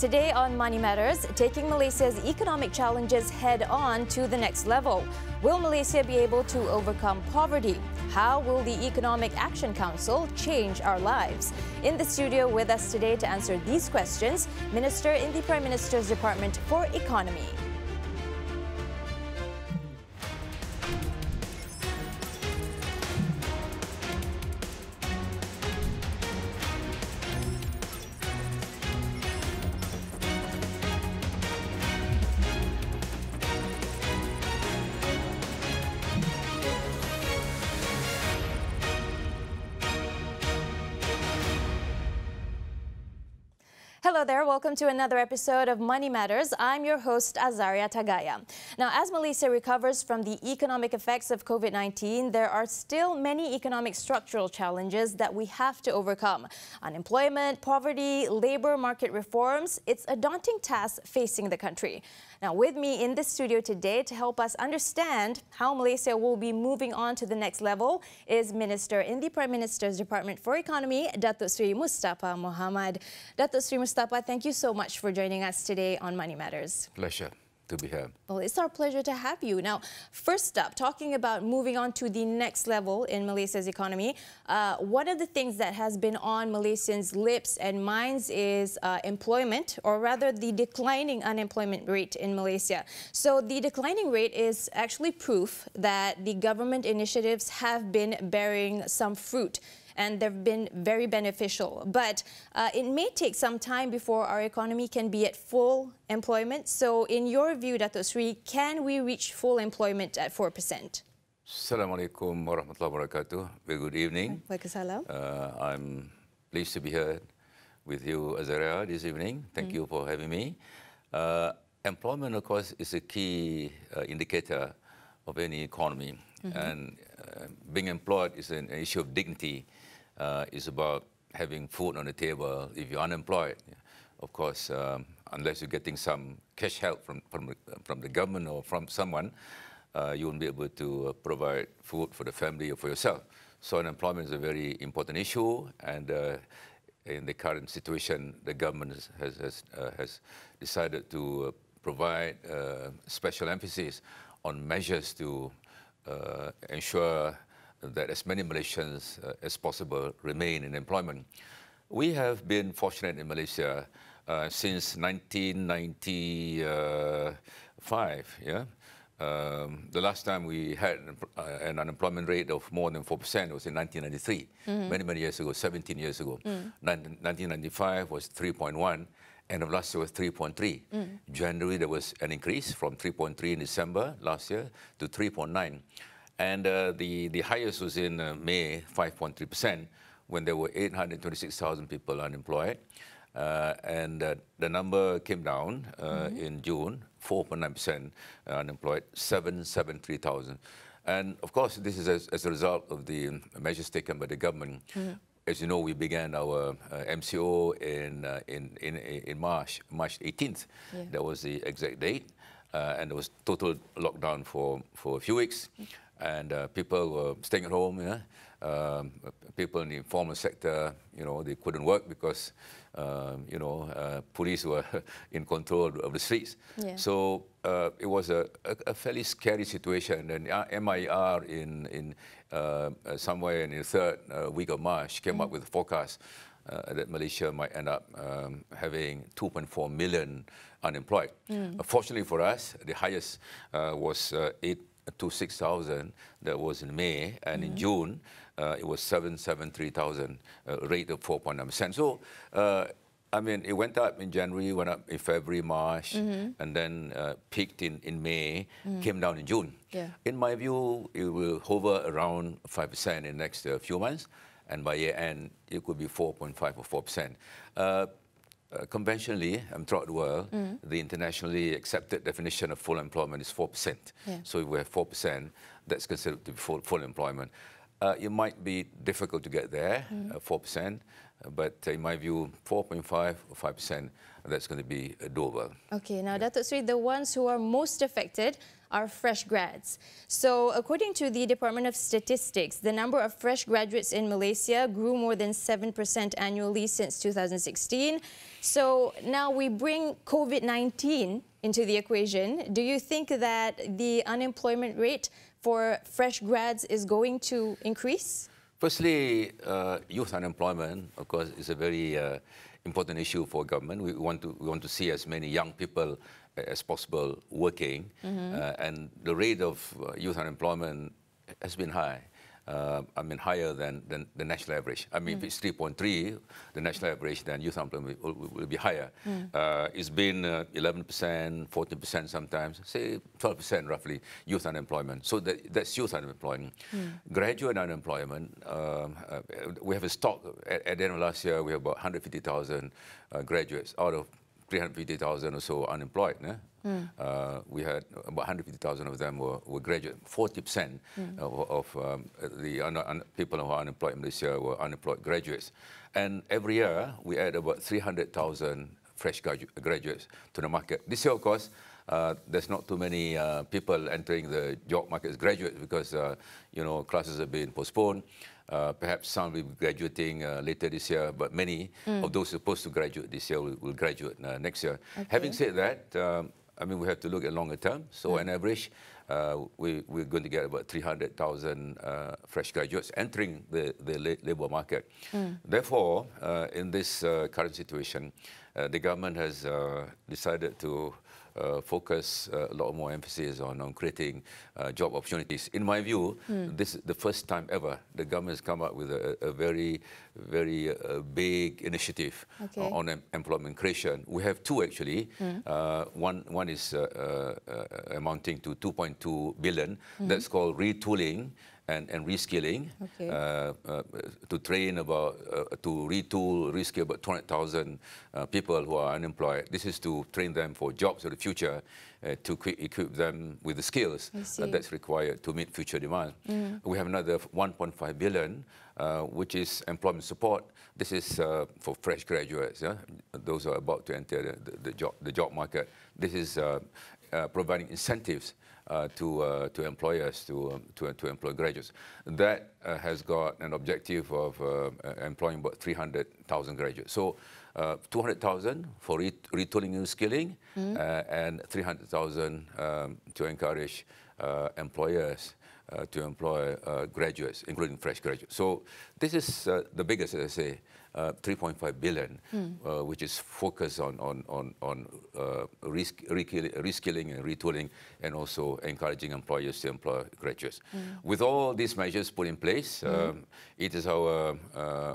Today on Money Matters, taking Malaysia's economic challenges head-on to the next level. Will Malaysia be able to overcome poverty? How will the Economic Action Council change our lives? In the studio with us today to answer these questions, Minister in the Prime Minister's Department for Economy. Hello there, welcome to another episode of Money Matters. I'm your host, Azaria Tagaya. Now, as Malaysia recovers from the economic effects of COVID-19, there are still many economic structural challenges that we have to overcome. Unemployment, poverty, labour market reforms, it's a daunting task facing the country. Now, with me in the studio today to help us understand how Malaysia will be moving on to the next level is Minister in the Prime Minister's Department for Economy, Datuk Seri Mustapa Mohamed. Datuk Seri Mustapa, thank you so much for joining us today on Money Matters. Pleasure to be here. Well, it's our pleasure to have you. Now, first up, talking about moving on to the next level in Malaysia's economy, one of the things that has been on Malaysians' lips and minds is employment, or rather the declining unemployment rate in Malaysia. So the declining rate is actually proof that the government initiatives have been bearing some fruit, and they've been very beneficial. But it may take some time before our economy can be at full employment. So in your view, Datuk Seri, can we reach full employment at 4%? Assalamualaikum warahmatullahi wabarakatuh. Very good evening. Waalaikumsalam. I'm pleased to be here with you, Azaria, this evening. Thank you for having me. Employment, of course, is a key indicator of any economy. And being employed is an issue of dignity. It's about having food on the table. If you're unemployed, of course, unless you're getting some cash help from the government or from someone, you won't be able to provide food for the family or for yourself. So unemployment is a very important issue, and in the current situation, the government has decided to provide special emphasis on measures to ensure that as many Malaysians as possible remain in employment. We have been fortunate in Malaysia since 1995. Yeah, the last time we had an unemployment rate of more than 4% was in 1993, many years ago, 17 years ago. 1995 was 3.1. End of last year was 3.3. January, there was an increase from 3.3 in December last year to 3.9. And the highest was in May, 5.3%, when there were 826,000 people unemployed. And the number came down in June, 4.9% unemployed, 773,000. And of course, this is as a result of the measures taken by the government. As you know, we began our MCO in March 18th. Yeah. That was the exact date. And there was total lockdown for a few weeks. And people were staying at home. Yeah? People in the informal sector, they couldn't work because, police were in control of the streets. Yeah. So it was a fairly scary situation. And MIR in somewhere in the third week of March came up with a forecast that Malaysia might end up having 2.4 million unemployed. Fortunately for us, the highest was 826,000. That was in May, and in June it was 773,000, rate of 4.9%. So I mean, it went up in January, went up in February, March, and then peaked in May, came down in June. Yeah. In my view, it will hover around 5% in the next few months, and by year end, it could be 4.5 or 4%. Conventionally, throughout the world, the internationally accepted definition of full employment is 4%. Yeah. So if we have 4%, that's considered to be full employment. It might be difficult to get there, 4%, but in my view, 4.5 or 5%, that's going to be doable. Okay, now Datuk Seri, the ones who are most affected are fresh grads. So according to the Department of Statistics, the number of fresh graduates in Malaysia grew more than 7% annually since 2016. So now we bring COVID-19 into the equation. Do you think that the unemployment rate for fresh grads is going to increase? Firstly, youth unemployment, of course, is a very important issue for government. We want to see as many young people as possible working, and the rate of youth unemployment has been high. Higher than the national average. If it's 3.3, the national average, then youth unemployment will be higher. It's been 11%, 14% sometimes, say 12% roughly, youth unemployment. So that's youth unemployment. Graduate unemployment, we have a stock, at the end of last year, we have about 150,000 graduates out of 350,000 or so unemployed. We had about 150,000 of them were graduate. 40% of the people who are unemployed in Malaysia were unemployed graduates. And every year, we add about 300,000 fresh graduates to the market. This year, of course, there's not too many people entering the job market as graduates because, classes have been postponed. Perhaps some will be graduating later this year, but many of those supposed to graduate this year will graduate next year. Okay. Having said that, we have to look at longer term. So on average, we're going to get about 300,000 fresh graduates entering the labour market. Therefore, in this current situation, the government has decided to focus a lot more emphasis on creating job opportunities. In my view, this is the first time ever the government has come up with a very, very big initiative on employment creation. We have two actually. One is amounting to 2.2 billion. That's called retooling and reskilling, to train about, to retool, reskill about 200,000 people who are unemployed. This is to train them for jobs of the future, to equip them with the skills that's required to meet future demand. We have another 1.5 billion, which is employment support. This is for fresh graduates, those who are about to enter the job market. This is providing incentives to employers to employ graduates. That has got an objective of employing about 300,000 graduates. So 200,000 for retooling and skilling, and 300,000 to encourage employers to employ graduates, including fresh graduates. So this is the biggest, as I say, 3.5 billion, which is focused on reskilling and retooling, and also encouraging employers to employ graduates. With all these measures put in place, it is our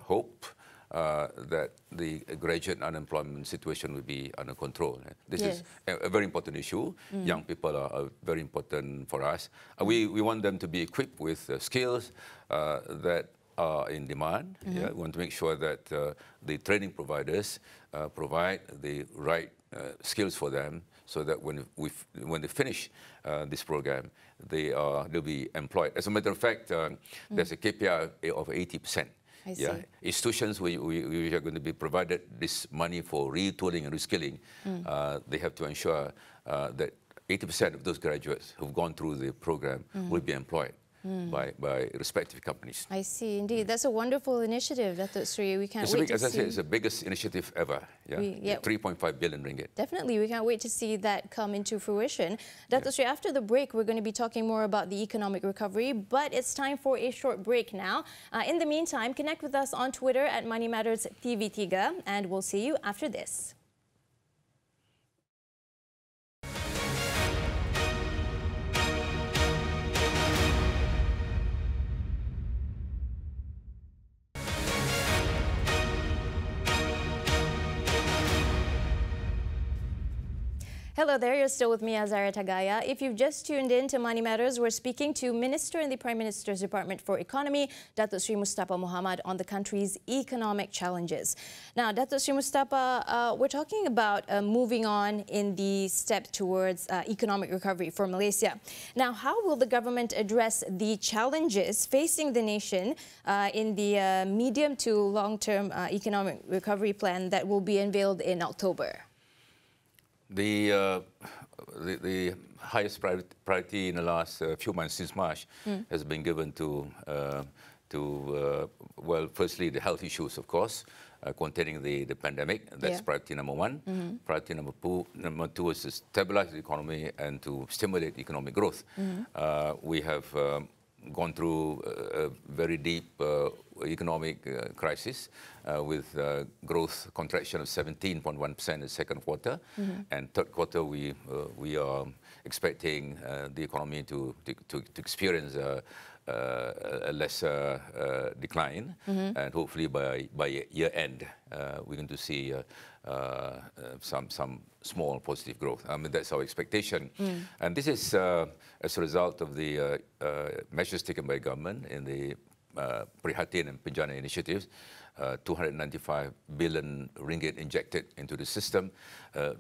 hope that the graduate unemployment situation will be under control. This is a very important issue. Young people are very important for us. We want them to be equipped with skills that are in demand. We want to make sure that the training providers provide the right skills for them, so that when they finish this program, they'll be employed. As a matter of fact, there's a KPI of 80%. Institutions we are going to be provided this money for retooling and reskilling, they have to ensure that 80% of those graduates who've gone through the program will be employed by respective companies. I see, indeed. That's a wonderful initiative, Datuk Seri. We can't wait to see. As I said, it's the biggest initiative ever. 3.5 billion ringgit. Definitely, we can't wait to see that come into fruition. Datuk Seri, after the break, we're going to be talking more about the economic recovery, but it's time for a short break now. In the meantime, connect with us on Twitter at Money Matters TV3, and we'll see you after this. Hello there, you're still with me, Azaria Tagaya. If you've just tuned in to Money Matters, we're speaking to Minister in the Prime Minister's Department for Economy, Datuk Seri Mustapa Mohamed, on the country's economic challenges. Now, Datuk Seri Mustapa, we're talking about moving on in the step towards economic recovery for Malaysia. Now, how will the government address the challenges facing the nation in the medium to long-term economic recovery plan that will be unveiled in October? The the highest priority in the last few months since March has been given to well, firstly, the health issues, of course, containing the pandemic. That's priority number one. Priority number two is to stabilize the economy and to stimulate economic growth. We have gone through a very deep economic crisis with growth contraction of 17.1% in the second quarter. And third quarter, we are expecting the economy to experience a lesser decline, and hopefully by year end we're going to see some small positive growth. I mean, that's our expectation, and this is as a result of the measures taken by government in the Prihatin and Penjana initiatives. 295 billion ringgit injected into the system,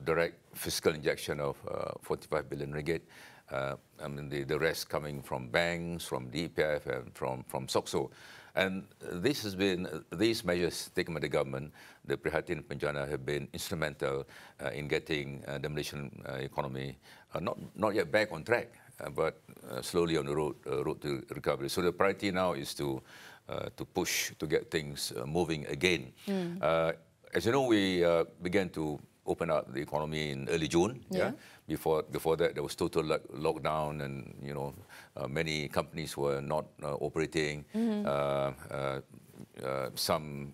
direct fiscal injection of 45 billion ringgit. I mean, the rest coming from banks, from DPF, and from SOCSO. And these measures taken by the government, the Prihatin and Penjana, have been instrumental in getting the Malaysian economy not yet back on track, but slowly on the road to recovery. So the priority now is to push to get things moving again. As you know, we began to open up the economy in early June. Before that, there was total lockdown, and many companies were not operating. Some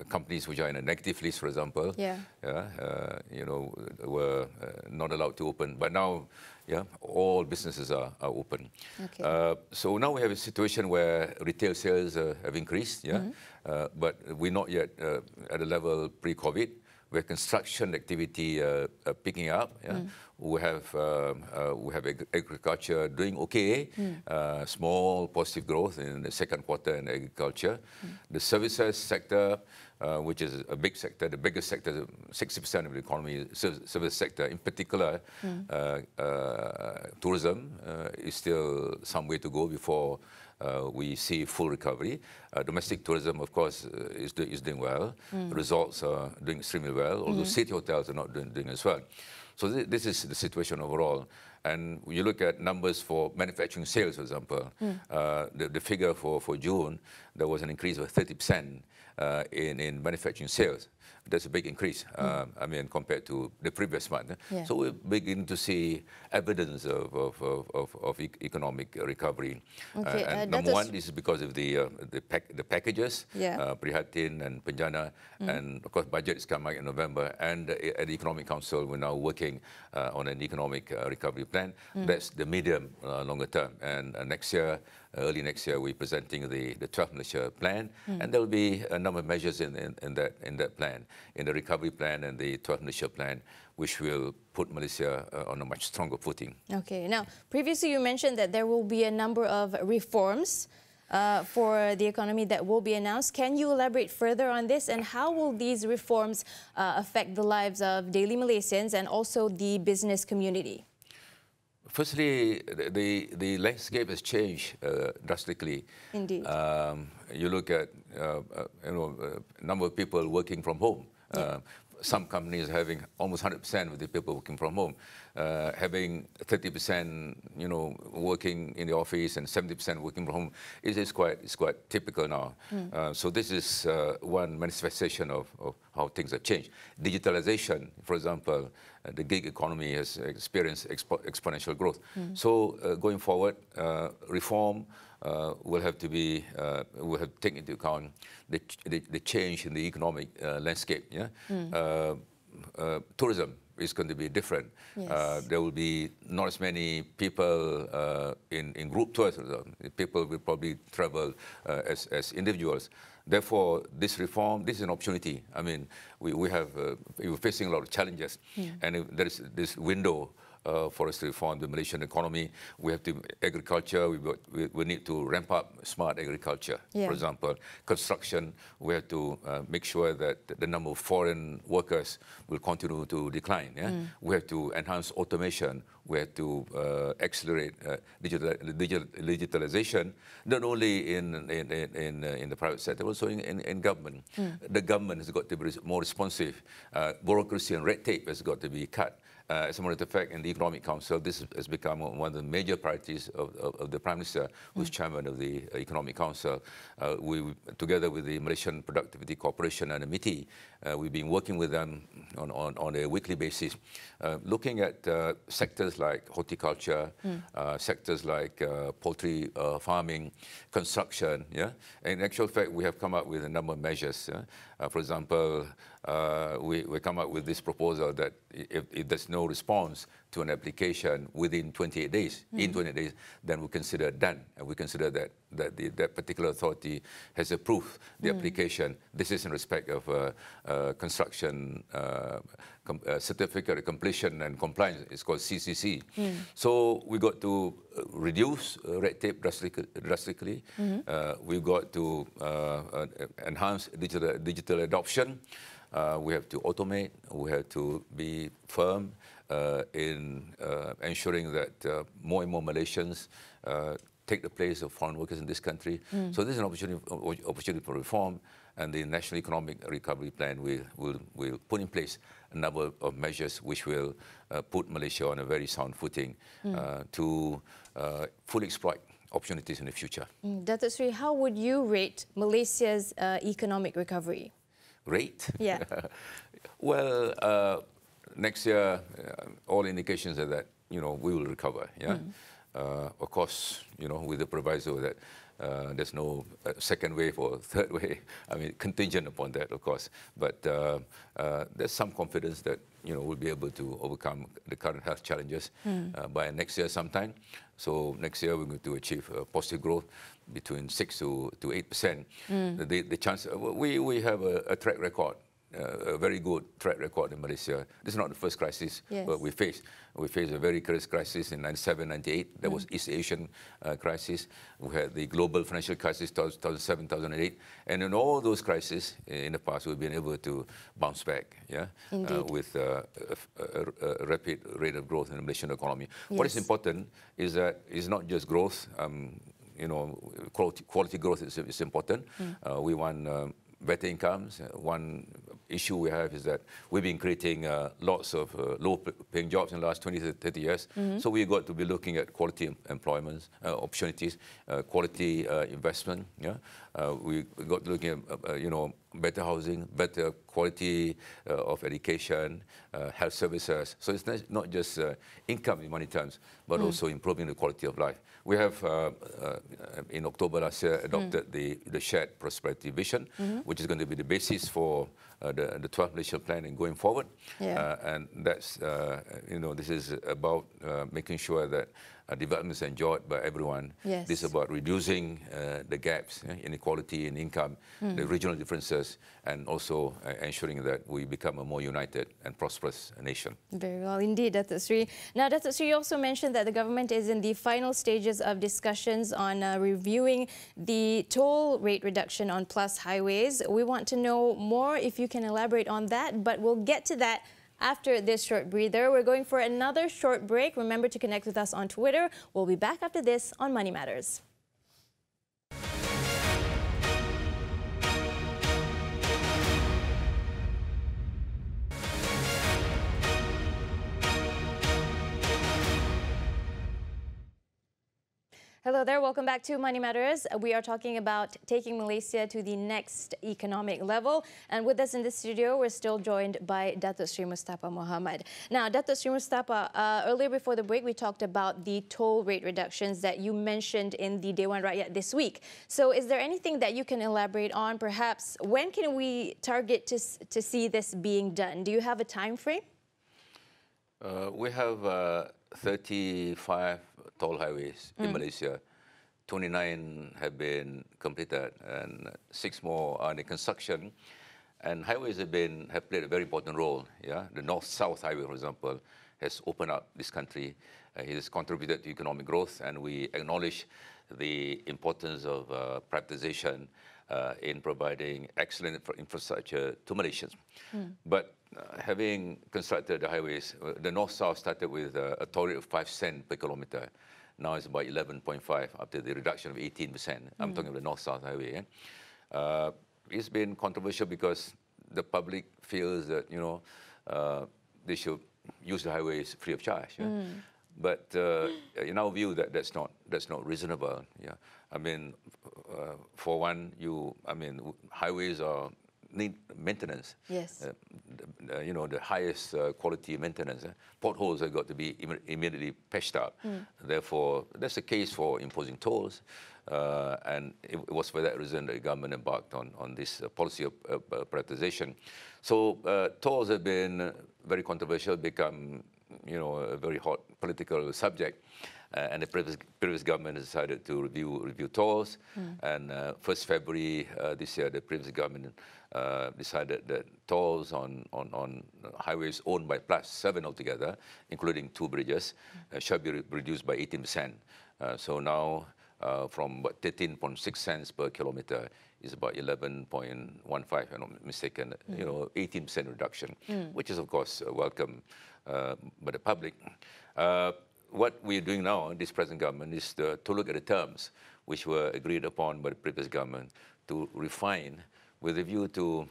companies which are in a negative list, for example, were not allowed to open. But now, all businesses are open. So now we have a situation where retail sales have increased, but we're not yet at a level pre-COVID, where construction activity picking up. We have agriculture doing okay, small positive growth in the second quarter in agriculture. The services sector, which is a big sector, the biggest sector, 60% of the economy, service sector, in particular, tourism is still some way to go before we see full recovery. Domestic tourism, of course, is doing well. Resorts are doing extremely well, although city hotels are not doing as well. So this is the situation overall. And when you look at numbers for manufacturing sales, for example, the figure for June, there was an increase of 30% in manufacturing sales. That's a big increase, I mean, compared to the previous month. So we're beginning to see evidence of economic recovery. And number one, this is because of the packages, Prihatin and Penjana, and of course, budget is coming in November, and at the Economic Council, we're now working on an economic recovery plan. That's the medium, longer term. And next year, early next year, we're presenting the 12th Malaysia plan, and there will be a number of measures in that plan, in the recovery plan and the 12th Malaysia plan, which will put Malaysia on a much stronger footing. Okay. Now, previously you mentioned that there will be a number of reforms for the economy that will be announced. Can you elaborate further on this, and how will these reforms affect the lives of daily Malaysians and also the business community? Firstly, the landscape has changed drastically. Indeed. You look at number of people working from home. Some companies having almost 100% of the people working from home, having 30% working in the office and 70% working from home. It's quite typical now. So this is one manifestation of how things have changed. Digitalization, for example, the gig economy has experienced exponential growth. So going forward, reform will have to take into account the change in the economic landscape. Tourism is going to be different. There will be not as many people in group tours. People will probably travel as individuals. Therefore, this reform, this is an opportunity. I mean, we're facing a lot of challenges, and there is this window for us to reform the Malaysian economy. We have to agriculture. We need to ramp up smart agriculture. For example, construction. We have to make sure that the number of foreign workers will continue to decline. We have to enhance automation. We have to accelerate digitalization, not only in the private sector, but also in government. The government has got to be more responsive. Bureaucracy and red tape has got to be cut. As a matter of fact, in the Economic Council, this has become one of the major priorities of the Prime Minister, who's chairman of the Economic Council. We, together with the Malaysian Productivity Corporation and the MITI, we've been working with them on a weekly basis, looking at sectors like horticulture, sectors like poultry farming, construction. Yeah, in actual fact, we have come up with a number of measures. For example, we come up with this proposal that if there's no response to an application within 28 days, in 28 days, then we consider done, and we consider that that particular authority has approved the application. This is in respect of construction certificate of completion and compliance. It's called CCC. So we got to reduce red tape drastically. We got to enhance digital adoption. We have to automate. We have to be firm in ensuring that more and more Malaysians take the place of foreign workers in this country. So this is an opportunity for reform, and the National Economic Recovery Plan will put in place a number of measures which will put Malaysia on a very sound footing to fully exploit opportunities in the future. Datuk Seri, how would you rate Malaysia's economic recovery? Rate? Yeah. Well, next year, all indications are that we will recover. Yeah. Of course, with the proviso that there's no second wave or third wave. I mean, contingent upon that, of course. But there's some confidence that we'll be able to overcome the current health challenges by next year sometime. So next year we're going to achieve positive growth between 6 to 8%. The chance we have a track record. A very good track record in Malaysia. This is not the first crisis but we faced. We faced a very serious crisis in 97, 98. That was East Asian crisis. We had the global financial crisis, 2007, 2008. And in all those crises in the past, we've been able to bounce back, with a rapid rate of growth in the Malaysian economy. What is important is that it's not just growth. Quality growth is important. We want better incomes. One issue we have is that we've been creating lots of low-paying jobs in the last 20 to 30 years. So we've got to be looking at quality employment opportunities, quality investment. We got to look at better housing, better quality of education, health services. So it's not just income in money terms, but also improving the quality of life. We have, in October last year, adopted the Shared Prosperity Vision, which is going to be the basis for the 12 Malaysia plan and going forward. And that's, this is about making sure that development is enjoyed by everyone. This is about reducing the gaps, inequality in income, the regional differences, and also ensuring that we become a more united and prosperous nation. Very well indeed, Datuk Seri. Now, Datuk Seri also mentioned that the government is in the final stages of discussions on reviewing the toll rate reduction on plus highways. We want to know more if you can elaborate on that, but we'll get to that after this short breather. We're going for another short break. Remember to connect with us on Twitter. We'll be back after this on Money Matters. Hello there, welcome back to Money Matters. We are talking about taking Malaysia to the next economic level. And with us in the studio, we're still joined by Datuk Seri Mustapa Mohamed. Now, Datuk Seri Mustapa, earlier before the break, we talked about the toll rate reductions that you mentioned in the Dewan Rakyat this week. So is there anything that you can elaborate on? Perhaps when can we target to see this being done? Do you have a time frame? We have 35 toll highways in Malaysia. 29 have been completed and 6 more are in construction. And highways have played a very important role. The North-South Highway, for example, has opened up this country. It has contributed to economic growth, and we acknowledge the importance of privatization in providing excellent infrastructure to Malaysians. But having constructed the highways, the North-South started with a toll rate of 5 cents per kilometre. Now it's about 11.5 after the reduction of 18%. I'm talking of the North-South Highway. It's been controversial because the public feels that they should use the highways free of charge. Yeah? But in our view, that's not reasonable. Yeah, I mean, for one, highways need maintenance. Yes. The highest quality maintenance. Potholes have got to be immediately patched up. Therefore, that's the case for imposing tolls. And it was for that reason that the government embarked on this policy of privatization. So tolls have been very controversial, become a very hot political subject. And the previous government decided to review tolls. And 1st February this year, the previous government decided that tolls on highways owned by plus 7 altogether, including 2 bridges, shall be reduced by 18%. So now, from about 13.6 cents per kilometer is about 11.15, if I'm not mistaken, 18% reduction, which is, of course, welcome by the public. What we're doing now, this present government, is to look at the terms which were agreed upon by the previous government to refine with a view to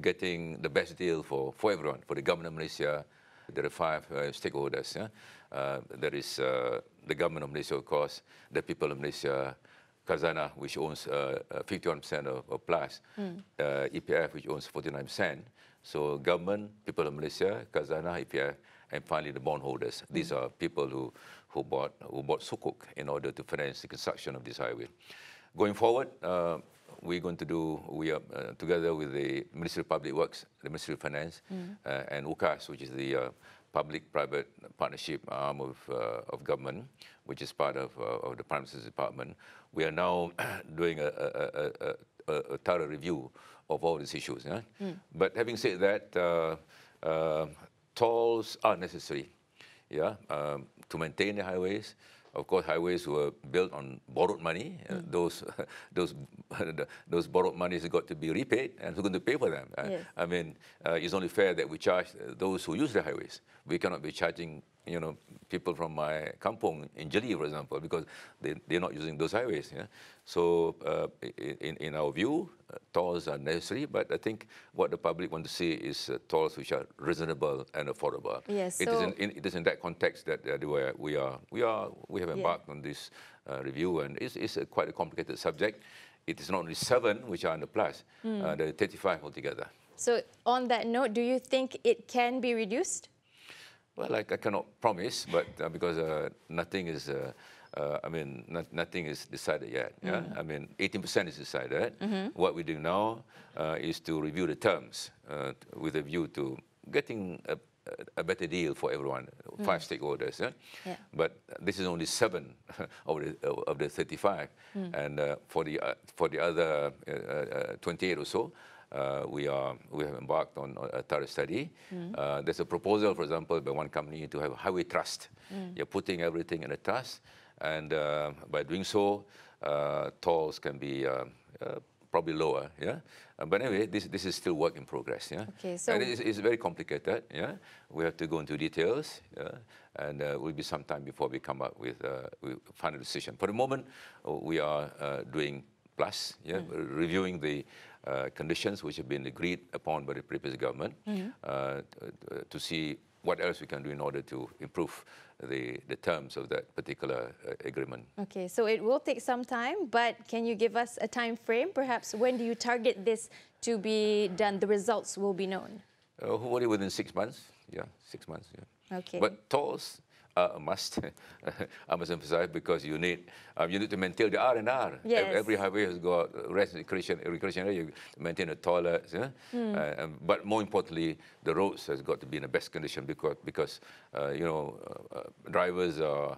getting the best deal for everyone, for the government of Malaysia. There are 5 stakeholders. Yeah? There is the government of Malaysia, of course, the people of Malaysia, Khazanah, which owns 51% of plus, EPF, which owns 49%. So government, people of Malaysia, Khazanah, EPF, and finally the bondholders. These are people who bought sukuk in order to finance the construction of this highway. Going forward, we are together with the Ministry of Public Works, the Ministry of Finance, and UKAS, which is the public-private partnership arm of government, which is part of the Prime Minister's Department. We are now doing a thorough review of all these issues. Yeah? But having said that, tolls are necessary, yeah, to maintain the highways. Of course, highways were built on borrowed money. Those borrowed monies have got to be repaid, and who's going to pay for them? Yes. I mean, it's only fair that we charge those who use the highways. We cannot be charging, people from my kampong in Jeli, for example, because they're not using those highways. Yeah? So, in our view, tolls are necessary, but I think what the public want to see is tolls which are reasonable and affordable. Yes, it is in that context that we have embarked on this review, and it's quite a complicated subject. It is not only 7 which are under plus, there are 35 altogether. So, on that note, do you think it can be reduced? Well, I cannot promise, but because nothing is. Nothing is decided yet. Yeah? I mean, 18% is decided. What we do now is to review the terms with a view to getting a better deal for everyone, 5 stakeholders. Yeah? Yeah. But this is only 7 of the 35, and for the other 28 or so. We have embarked on a thorough study. There's a proposal, for example, by one company to have a highway trust. You're putting everything in a trust, and by doing so, tolls can be probably lower. Yeah, but anyway, this is still work in progress. Yeah, okay, so and it's very complicated. Yeah, we have to go into details. Yeah? And it will be some time before we come up with a final decision. For the moment, we are doing plus, yeah, reviewing the conditions which have been agreed upon by the previous government to see what else we can do in order to improve the terms of that particular agreement. Okay, so it will take some time, but can you give us a time frame? Perhaps when do you target this to be done? The results will be known. Hopefully within 6 months. Yeah, 6 months. Yeah. Okay. But tolls a must. I must emphasize, because you need to maintain the R&R. Yes. Every highway has got rest and recreation area. You maintain the toilets, yeah? But more importantly, the roads has got to be in the best condition, because drivers are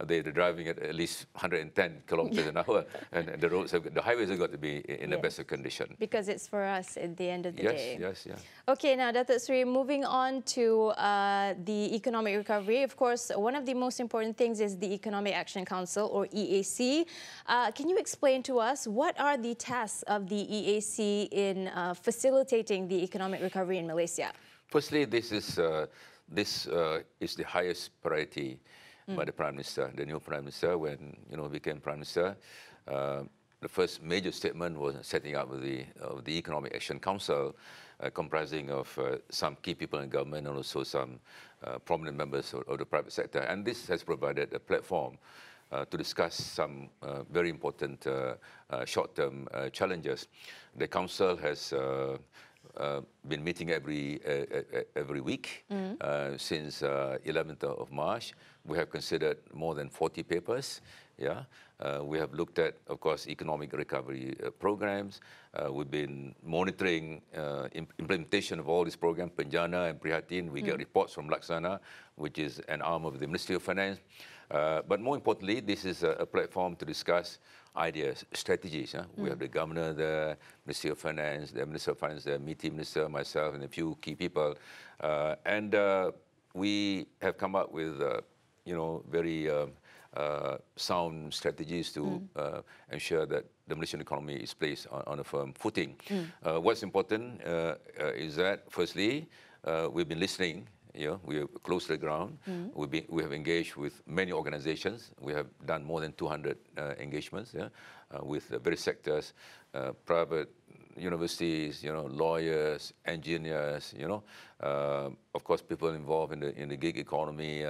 they're driving at least 110 kilometers an hour, and the highways have got to be in the best condition. Because it's for us at the end of the day. Yes, yeah. Okay, now Datuk Seri, moving on to the economic recovery. Of course, one of the most important things is the Economic Action Council, or EAC. Can you explain to us what are the tasks of the EAC in facilitating the economic recovery in Malaysia? Firstly, this is the highest priority by the Prime Minister, the new Prime Minister, when became Prime Minister. the first major statement was setting up of the Economic Action Council, comprising of some key people in government and also some prominent members of the private sector. And this has provided a platform to discuss some very important short-term challenges. The council has been meeting every week since 11th of March. We have considered more than 40 papers. Yeah, we have looked at, of course, economic recovery programs. We've been monitoring implementation of all these programs, Penjana and Prihatin. We get reports from Laksana, which is an arm of the Ministry of Finance. But more importantly, this is a platform to discuss ideas, strategies. We have the governor, the Ministry of Finance, the Minister of Finance, the meeting minister, myself, and a few key people. And we have come up with, very sound strategies to ensure that the Malaysian economy is placed on a firm footing. What's important is that, firstly, we've been listening. We are close to the ground. We have engaged with many organizations. We have done more than 200 engagements with various sectors, private universities, lawyers, engineers, of course, people involved in the gig economy,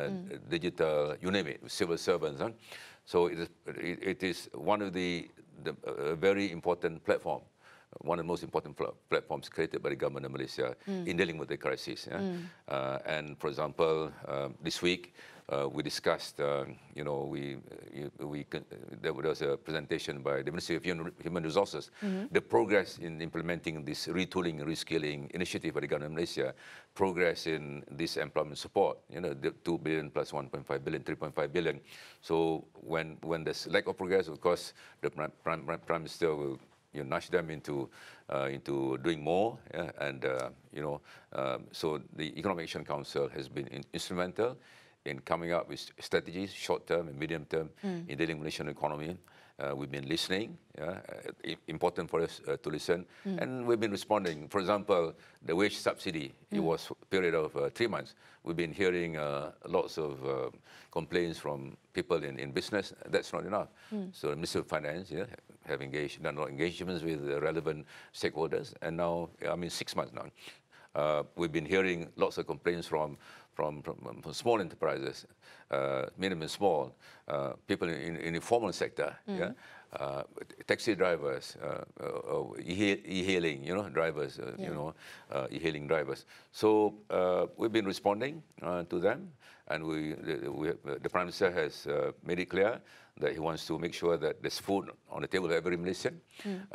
digital, you name it, civil servants. So it is one of the very important platform. One of the most important platforms created by the government of Malaysia in dealing with the crisis. And for example, this week we discussed, there was a presentation by the Ministry of Human Resources, the progress in implementing this retooling and reskilling initiative by the government of Malaysia, progress in this employment support, the 2 billion plus 1.5 billion, 3.5 billion. So when there's lack of progress, of course, the Prime Minister will nudge them into doing more, so the Economic Action Council has been instrumental in coming up with strategies, short-term and medium-term, in dealing with the Malaysian economy. We've been listening, important for us to listen, and we've been responding. For example, the wage subsidy, it was a period of 3 months. We've been hearing lots of complaints from people in business. That's not enough. So the Ministry of Finance have done a lot of engagements with the relevant stakeholders, and now, 6 months now. We've been hearing lots of complaints from small enterprises, medium and small, people in the informal sector, taxi drivers, e-hailing, drivers, e-hailing drivers. So we've been responding to them, and the Prime Minister has made it clear that he wants to make sure that there's food on the table of every Malaysian.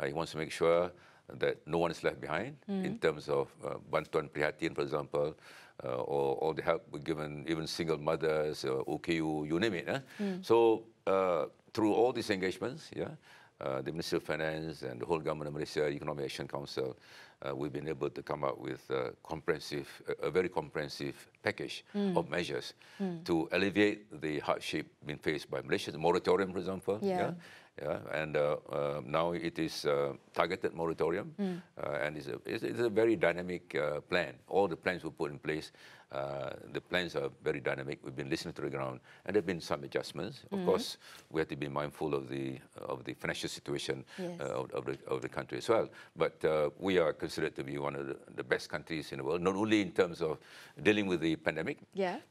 He wants to make sure that no one is left behind in terms of Bantuan Prihatin, for example, or all the help we've given, even single mothers, OKU, you name it. So through all these engagements, the Ministry of Finance and the whole government of Malaysia, Economic Action Council, we've been able to come up with a very comprehensive package of measures to alleviate the hardship being faced by Malaysia. The moratorium, for example, and now it is targeted moratorium, and it's a very dynamic plan. All the plans were put in place. The plans are very dynamic. We've been listening to the ground, and there have been some adjustments. Of course, we have to be mindful of the financial situation of the country as well. But we are considered to be one of the best countries in the world, not only in terms of dealing with the pandemic,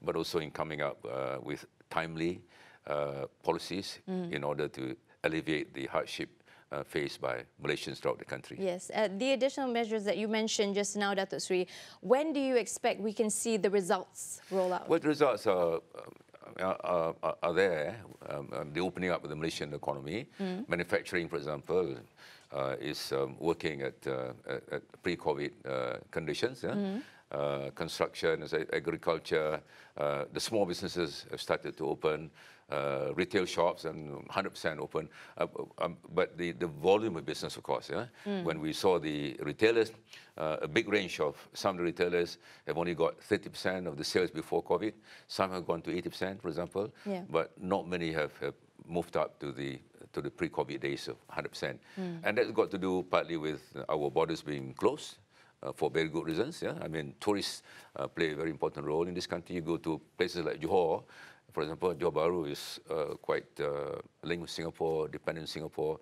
but also in coming up with timely policies in order to alleviate the hardship faced by Malaysians throughout the country. Yes, the additional measures that you mentioned just now, Datuk Seri, when do you expect we can see the results roll out? Well, the results are there. The opening up of the Malaysian economy, manufacturing, for example, is working at pre-COVID conditions. Construction, agriculture, the small businesses have started to open, retail shops and 100% open. But the volume of business, of course, when we saw the retailers, a big range of some of the retailers have only got 30% of the sales before COVID. Some have gone to 80%, for example, but not many have moved up to the pre-COVID days of 100%. And that's got to do partly with our borders being closed. For very good reasons. Tourists play a very important role in this country. You go to places like Johor, For example, Johor Bahru is quite linked with Singapore, dependent on Singapore.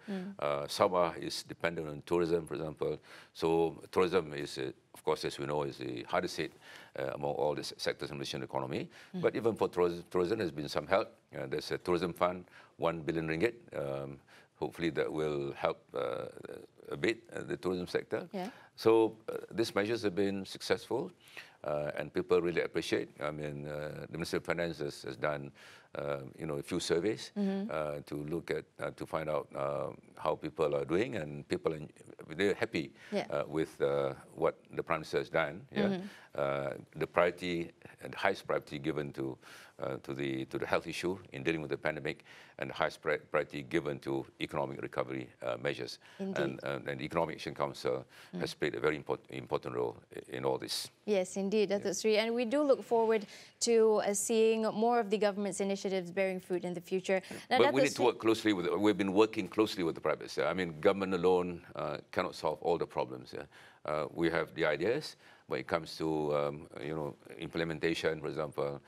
Sabah is dependent on tourism, for example. So tourism is, of course, as we know, is the hardest hit among all the sectors in the Malaysian economy. But even for tourism, there's been some help. There's a tourism fund, 1 billion ringgit. Hopefully that will help a bit the tourism sector. Yeah. So these measures have been successful. And people really appreciate. I mean, the Ministry of Finance has done, a few surveys to look at, to find out how people are doing, and people they're happy with what the Prime Minister has done. The priority and highest priority given to the health issue in dealing with the pandemic, and the highest priority given to economic recovery measures. And the Economic Action Council has played a very important role in all this. Yes, indeed, Datuk Seri. And we do look forward to seeing more of the government's initiatives bearing fruit in the future. Now, but we need to work closely with, we've been working closely with the private sector. I mean, government alone cannot solve all the problems. We have the ideas. When it comes to, implementation, for example,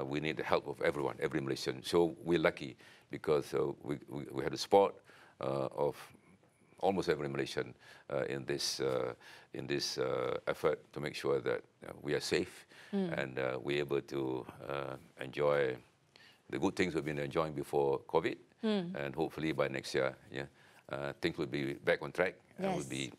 we need the help of everyone, every Malaysian. So we're lucky because we had the support of almost every Malaysian in this effort to make sure that we are safe and we're able to enjoy the good things we've been enjoying before COVID. And hopefully by next year, things will be back on track and will be,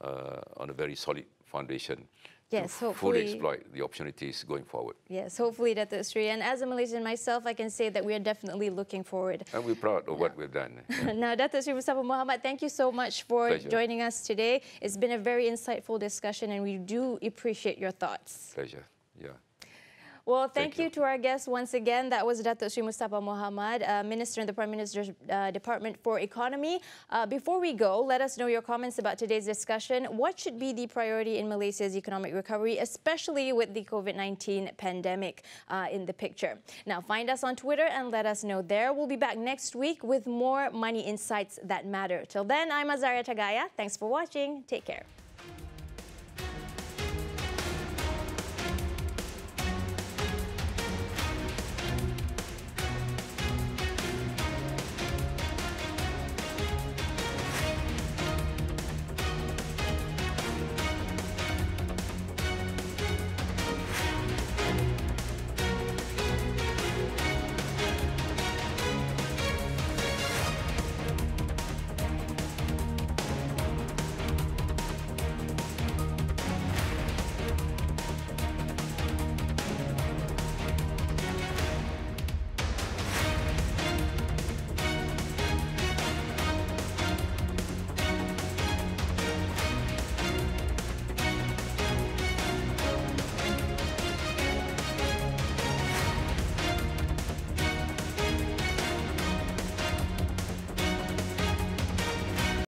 on a very solid foundation to fully exploit the opportunities going forward. Yes, hopefully, Datuk Seri. And as a Malaysian myself, I can say that we are definitely looking forward. And we're proud of what we've done. Now, Datuk Seri Mustapa Mohamed, thank you so much for joining us today. It's been a very insightful discussion, and we do appreciate your thoughts. Pleasure, yeah. Well, thank you to our guest once again. That was Datuk Seri Mustapa Mohamed, Minister in the Prime Minister's Department for Economy. Before we go, let us know your comments about today's discussion. What should be the priority in Malaysia's economic recovery, especially with the COVID-19 pandemic in the picture? Now, find us on Twitter and let us know there. We'll be back next week with more money insights that matter. Till then, I'm Azaria Tagaya. Thanks for watching. Take care.